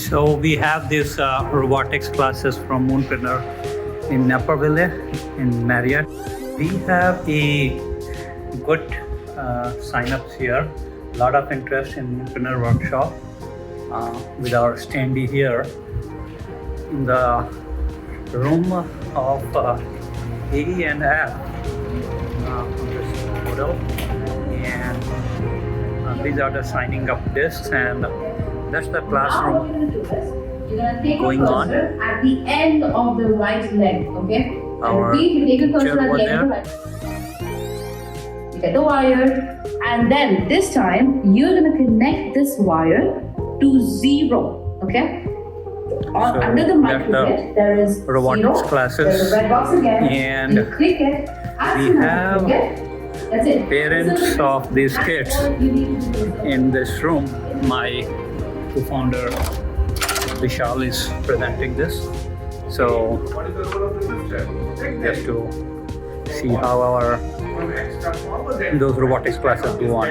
So we have these robotics classes from Moonpreneur in Naperville in Marriott. We have a good sign-ups here. A lot of interest in Moonpreneur Workshop with our standee here in the room of A and F on this model. And these are the signing up desks, and that's the classroom going on. At the end of the right leg, okay? Our you take a cursor chair at the end of the right. You get the wire, and then this time you're gonna connect this wire to 0, okay? Under the micro:bit, there is robotics 0. classes, there's a red box again, and you click it. we have That's it. parents of these kids in this room. My co-founder Vishal is presenting this. So just to see how our those robotics classes go on.